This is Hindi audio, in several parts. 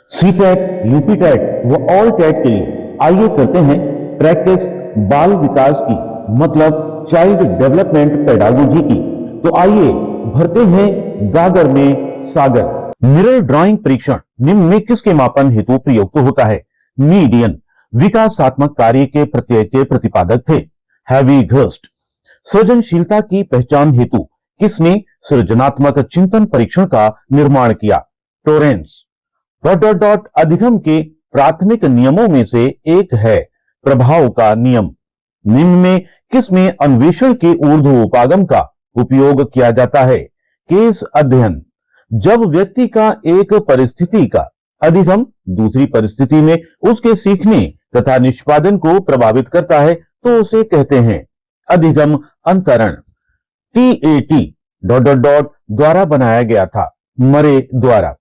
सीटेट, यूपीटेट व ऑल टेट के लिए आइए करते हैं प्रैक्टिस बाल विकास की, मतलब चाइल्ड डेवलपमेंट पेडागोजी की। तो आइए भरते हैं गागर में सागर। मिरर ड्राइंग परीक्षण निम्न में किसके मापन हेतु प्रयुक्त होता है? मीडियन विकासात्मक कार्य के प्रत्यय के प्रतिपादक थे। हैवी घस्ट सृजनशीलता की पहचान हेतु किसने सृजनात्मक चिंतन परीक्षण का निर्माण किया? टोरेंस। अधिगम के प्राथमिक नियमों में से एक है प्रभाव का नियम। निम्न में किसमें अन्वेषण के ऊर्ध्वोपागम का उपयोग किया जाता है? केस अध्ययन जब व्यक्ति का एक परिस्थिति का अधिगम दूसरी परिस्थिति में उसके सीखने तथा निष्पादन को प्रभावित करता है तो उसे कहते हैं अधिगम अंतरण। टीएटी द्वारा बनाया गया था, मरे द्वारा।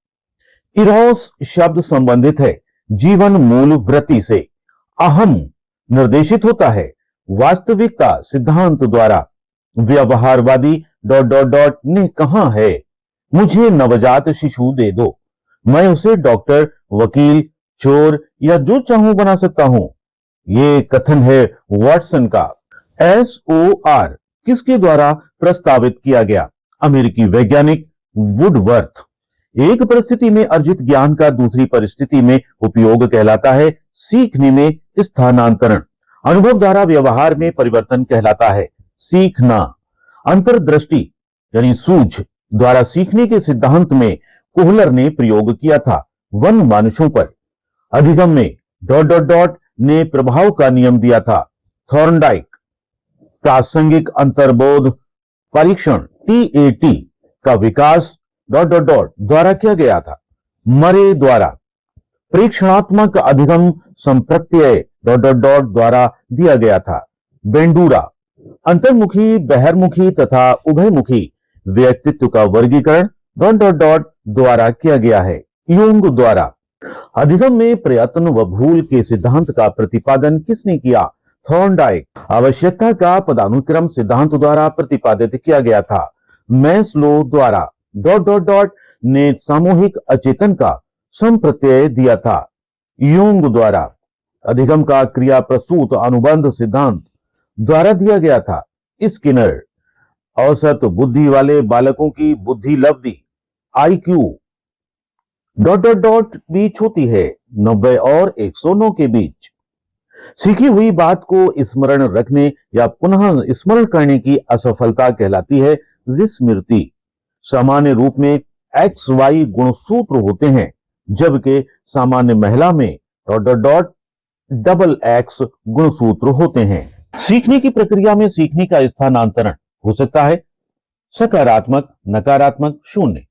इरोस शब्द संबंधित है जीवन मूल वृत्ति से। अहम निर्देशित होता है वास्तविकता सिद्धांत द्वारा। व्यवहारवादी ने कहा है मुझे नवजात शिशु दे दो, मैं उसे डॉक्टर, वकील, चोर या जो चाहूं बना सकता हूं। यह कथन है वाटसन का। SOR किसके द्वारा प्रस्तावित किया गया? अमेरिकी वैज्ञानिक वुडवर्थ। एक परिस्थिति में अर्जित ज्ञान का दूसरी परिस्थिति में उपयोग कहलाता है सीखने में स्थानांतरण। अनुभव द्वारा व्यवहार में परिवर्तन कहलाता है सीखना। अंतर्दृष्टि यानी सूझ द्वारा सीखने के सिद्धांत में कोहलर ने प्रयोग किया था वन मानुषों पर। अधिगम में ने प्रभाव का नियम दिया था थॉर्नडाइक। प्रासंगिक अंतर्बोध परीक्षण TAT का विकास द्वारा किया गया था, मरे द्वारा। परीक्षणात्मक अधिगम संप्रत्यय द्वारा दिया गया था, बेंडूरा। अंतर्मुखी, बहिर्मुखी तथा उभयमुखी व्यक्तित्व का वर्गीकरण द्वारा किया गया है, यूंग द्वारा। अधिगम में प्रयत्न व भूल के सिद्धांत का प्रतिपादन किसने किया? थॉर्नडाइक। आवश्यकता का पदानुक्रम सिद्धांत द्वारा प्रतिपादित किया गया था, मैस्लो द्वारा। ने सामूहिक अचेतन का संप्रत्यय दिया था, यूंग द्वारा। अधिगम का क्रिया प्रसूत अनुबंध सिद्धांत द्वारा दिया गया था, स्किनर। औसत बुद्धि वाले बालकों की बुद्धि लब्धि IQ बीच होती है 90 और 109 के बीच। सीखी हुई बात को स्मरण रखने या पुनः स्मरण करने की असफलता कहलाती है विस्मृति। सामान्य रूप में XY गुणसूत्र होते हैं, जबकि सामान्य महिला में XX गुणसूत्र होते हैं। सीखने की प्रक्रिया में सीखने का स्थानांतरण हो सकता है सकारात्मक, नकारात्मक, शून्य।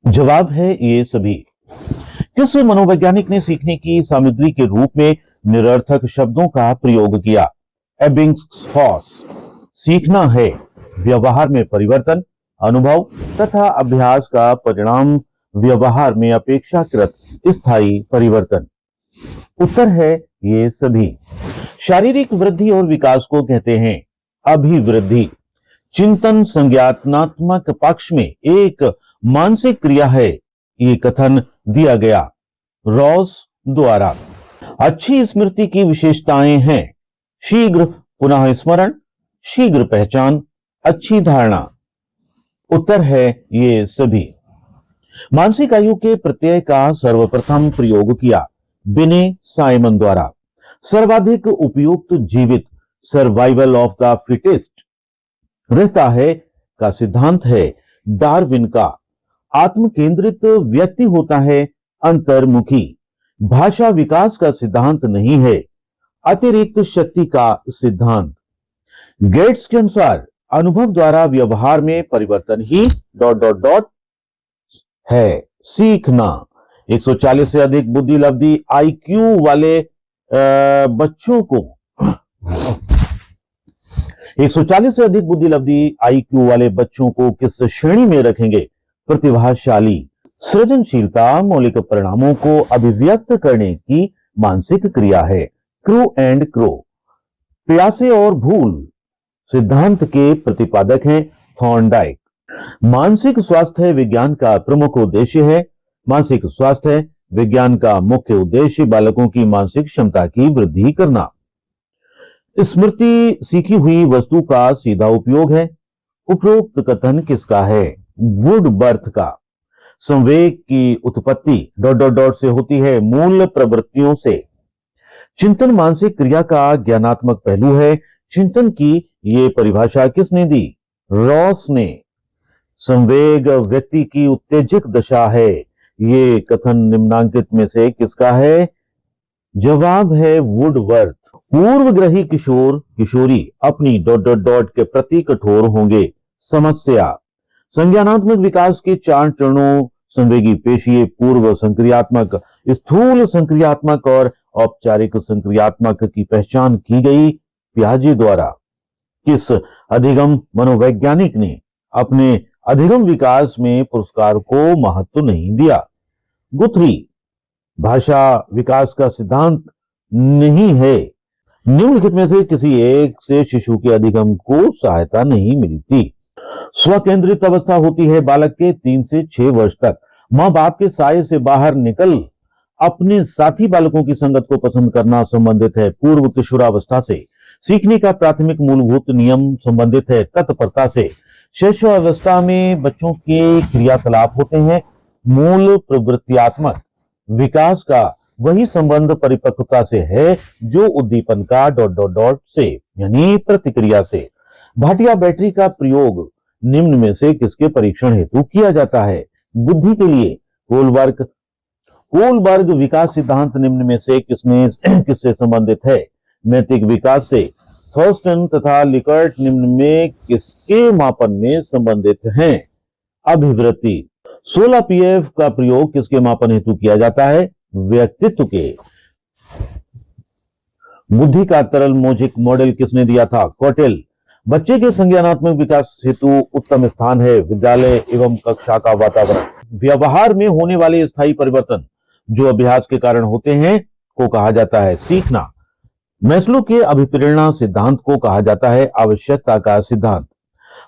जवाब है ये सभी। किस मनोवैज्ञानिक ने सीखने की सामग्री के रूप में निरर्थक शब्दों का प्रयोग किया? एबिंग्हॉस। सीखना है व्यवहार में परिवर्तन, अनुभव तथा अभ्यास का परिणाम, व्यवहार में अपेक्षाकृत स्थायी परिवर्तन। उत्तर है ये सभी। शारीरिक वृद्धि और विकास को कहते हैं अभिवृद्धि। चिंतन संज्ञानात्मक पक्ष में एक मानसिक क्रिया है, ये कथन दिया गया रॉस द्वारा। अच्छी स्मृति की विशेषताएं हैं शीघ्र पुनः स्मरण, शीघ्र पहचान, अच्छी धारणा। उत्तर है ये सभी। मानसिक आयु के प्रत्यय का सर्वप्रथम प्रयोग किया बिने साइमन द्वारा। सर्वाधिक उपयुक्त जीवित सर्वाइवल ऑफ द फिटेस्ट रहता है का सिद्धांत है डार्विन का। आत्म केंद्रित व्यक्ति होता है अंतर्मुखी। भाषा विकास का सिद्धांत नहीं है, अतिरिक्त शक्ति का सिद्धांत। गेट्स के अनुसार अनुभव द्वारा व्यवहार में परिवर्तन ही है सीखना। 140 से अधिक बुद्धि लब्धि IQ वाले बच्चों को 140 से अधिक बुद्धि लब्धि IQ वाले बच्चों को किस श्रेणी में रखेंगे? प्रतिभाशाली। सृजनशीलता मौलिक परिणामों को अभिव्यक्त करने की मानसिक क्रिया है, क्रू एंड क्रो। प्यासे और भूल सिद्धांत के प्रतिपादक हैं थॉर्नडाइक। मानसिक स्वास्थ्य विज्ञान का प्रमुख उद्देश्य है मानसिक स्वास्थ्य विज्ञान का मुख्य उद्देश्य बालकों की मानसिक क्षमता की वृद्धि करना। स्मृति सीखी हुई वस्तु का सीधा उपयोग है। उपरोक्त कथन किसका है? वुडबर्थ का। संवेग की उत्पत्ति ... से होती है मूल प्रवृत्तियों से। चिंतन मानसिक क्रिया का ज्ञानात्मक पहलू है। चिंतन की ये परिभाषा किसने दी? रॉस ने। संवेग व्यक्ति की उत्तेजक दशा है। ये कथन निम्नांकित में से किसका है? जवाब है वुडवर्थ। पूर्वग्रही किशोर किशोरी अपनी ... के प्रति कठोर होंगे। समस्या: संज्ञानात्मक विकास के 4 चरणों संवेगी पेशीय, पूर्व संक्रियात्मक, स्थूल संक्रियात्मक और औपचारिक संक्रियात्मक की पहचान की गई पियाजे द्वारा। किस अधिगम मनोवैज्ञानिक ने अपने अधिगम विकास में पुरस्कार को महत्व नहीं दिया? गुथरी। भाषा विकास का सिद्धांत नहीं है। निम्नलिखित में से किसी एक से शिशु के अधिगम को सहायता नहीं मिलती? स्वकेंद्रित अवस्था होती है बालक के 3 से 6 वर्ष तक। मां बाप के साये से बाहर निकल अपने साथी बालकों की संगत को पसंद करना संबंधित है पूर्व किशोरावस्था से। सीखने का प्राथमिक मूलभूत नियम संबंधित है तत्परता से। शैशवावस्था में बच्चों के क्रियाकलाप होते हैं मूल प्रवृत्तियात्मक। विकास का वही संबंध परिपक्वता से है जो उद्दीपन का ... से यानी प्रतिक्रिया से। भाटिया बैटरी का प्रयोग निम्न में से किसके परीक्षण हेतु किया जाता है? बुद्धि के लिए। कोलबर्ग विकास सिद्धांत निम्न में से किससे संबंधित है? नैतिक विकास से। थॉर्स्टन तथा लिकर्ट निम्न में किसके मापन में संबंधित हैं? अभिवृत्ति। 16 पीएफ का प्रयोग किसके मापन हेतु किया जाता है? व्यक्तित्व के। बुद्धि का तरल मौजिक मॉडल किसने दिया था? कॉटेल। बच्चे के संज्ञानात्मक विकास हेतु उत्तम स्थान है विद्यालय एवं कक्षा का वातावरण। व्यवहार में होने वाले स्थायी परिवर्तन जो अभ्यास के कारण होते हैं को कहा जाता है सीखना। मैस्लो के अभिप्रेरणा सिद्धांत को कहा जाता है आवश्यकता का सिद्धांत।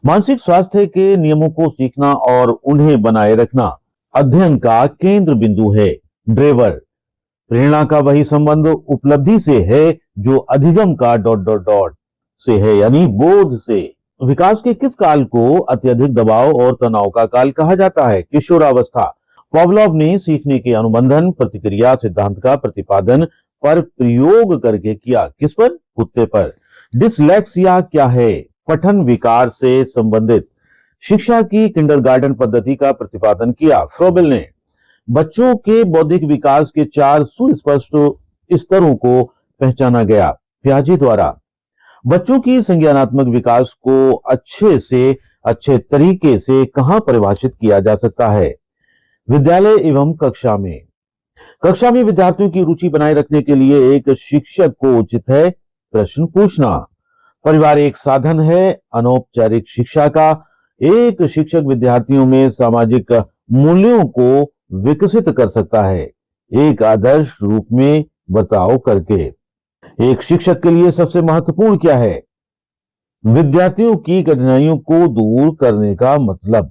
मानसिक स्वास्थ्य के नियमों को सीखना और उन्हें बनाए रखना अध्ययन का केंद्र बिंदु है। ड्रेवर। प्रेरणा का वही संबंध उपलब्धि से है जो अधिगम का ... से है यानी बोध से। विकास के किस काल को अत्यधिक दबाव और तनाव का काल कहा जाता है? किशोरावस्था। पावलोव ने सीखने के अनुबंधन प्रतिक्रिया सिद्धांत का प्रतिपादन पर प्रयोग करके किया। किस पर? कुत्ते पर। डिसलेक्सिया क्या है? पठन विकार से संबंधित। शिक्षा की किंडरगार्टन पद्धति का प्रतिपादन किया फ्रोबेल ने। बच्चों के बौद्धिक विकास के 4 सुस्पष्ट स्तरों को पहचाना गया पियाजे द्वारा। बच्चों की संज्ञानात्मक विकास को अच्छे तरीके से कहां परिभाषित किया जा सकता है? विद्यालय एवं कक्षा में। कक्षा में विद्यार्थियों की रुचि बनाए रखने के लिए एक शिक्षक को उचित है प्रश्न पूछना। परिवार एक साधन है अनौपचारिक शिक्षा का। एक शिक्षक विद्यार्थियों में सामाजिक मूल्यों को विकसित कर सकता है एक आदर्श रूप में बर्ताव करके। एक शिक्षक के लिए सबसे महत्वपूर्ण क्या है? विद्यार्थियों की कठिनाइयों को दूर करने का मतलब।